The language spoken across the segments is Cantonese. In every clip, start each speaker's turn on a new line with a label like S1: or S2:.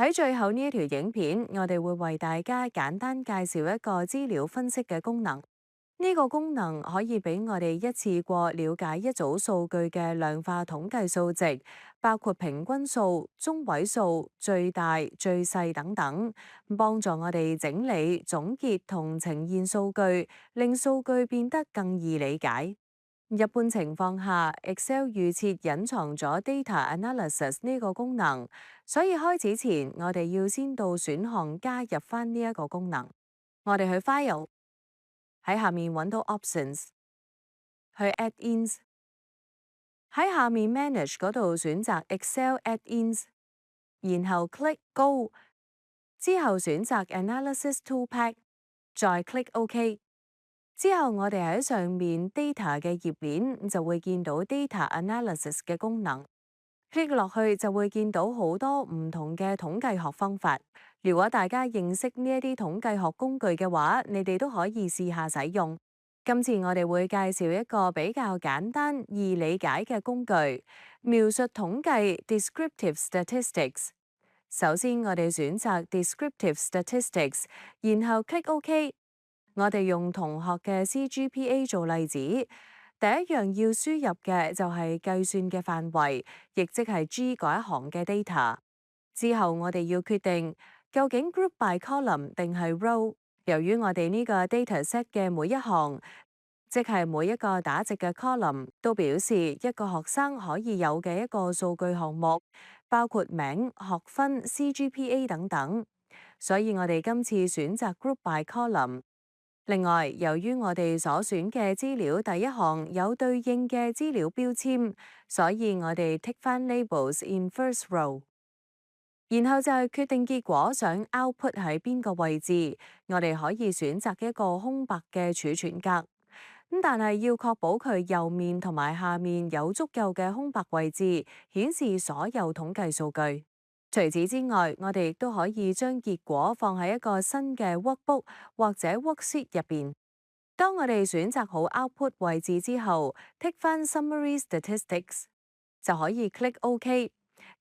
S1: 喺最後呢一條影片，我哋會為大家簡單介紹一個資料分析嘅功能。呢個功能可以俾我哋一次過了解一組數據嘅量化統計數值，包括平均數、中位數、最大、最細等等，幫助我哋整理、總結同呈現數據，令數據變得更易理解。一般情況下，Excel 預設隱藏咗 Data Analysis 呢個功能，所以開始前我哋要先到選項加入返呢一個功能。我哋去 File，喺下面揾到 Options，去 Add-ins，喺下面 Manage 嗰度選擇 Excel Add-ins，然後 Click Go，之後選擇 Analysis Toolpack，再 Click OK。之後我哋喺上面 Data 嘅頁面就會見到 Data Analysis 嘅功能，click 落去就會見到好多唔同嘅統計學方法。如果大家認識呢一啲統計學工具嘅話，你哋都可以試下使用。今次我哋會介紹一個比較簡單易理解嘅工具，描述統計 Descriptive Statistics。首先我哋選擇 Descriptive Statistics，然後 click OK。我哋用同學嘅 CGPA 做例子，第一樣要輸入嘅就係計算嘅範圍，亦即係 G 嗰一行嘅 data。之後我哋要決定究竟 group by column 定係 row。由於我哋呢個 dataset 嘅每一行，即係每一個打直嘅 column，都表示一個學生可以有嘅一個數據項目，包括名、學分、CGPA 等等。所以我哋今次選擇 group by column。另外，由於我哋所選嘅資料第一行有對應嘅資料標籤，所以我哋 tick 返 labels in first row。然後就係決定結果想 output 喺邊個位置，我哋可以選擇一個空白嘅儲存格。但係要確保佢右面同埋下面有足夠嘅空白位置，顯示所有統計數據。除此之外，我哋亦都可以將結果放喺一個新嘅 workbook 或者 worksheet 入邊。當我哋選擇好 output 位置之後，tick 返 summary statistics 就可以 click OK。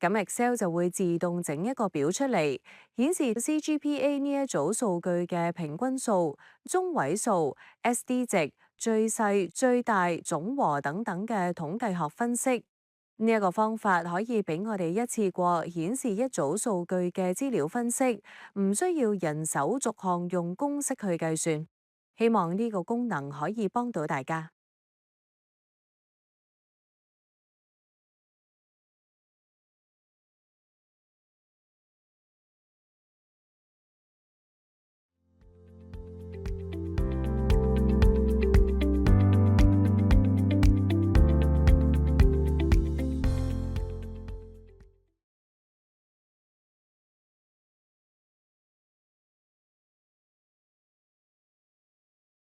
S1: 咁 Excel 就會自動整一個表出嚟，顯示 CGPA 呢一組數據嘅平均數、中位數、SD 值、最細、最大、總和等等嘅統計學分析。呢一個方法可以俾我哋一次過顯示一組數據嘅資料分析，唔需要人手逐項用公式去計算。希望呢個功能可以幫到大家。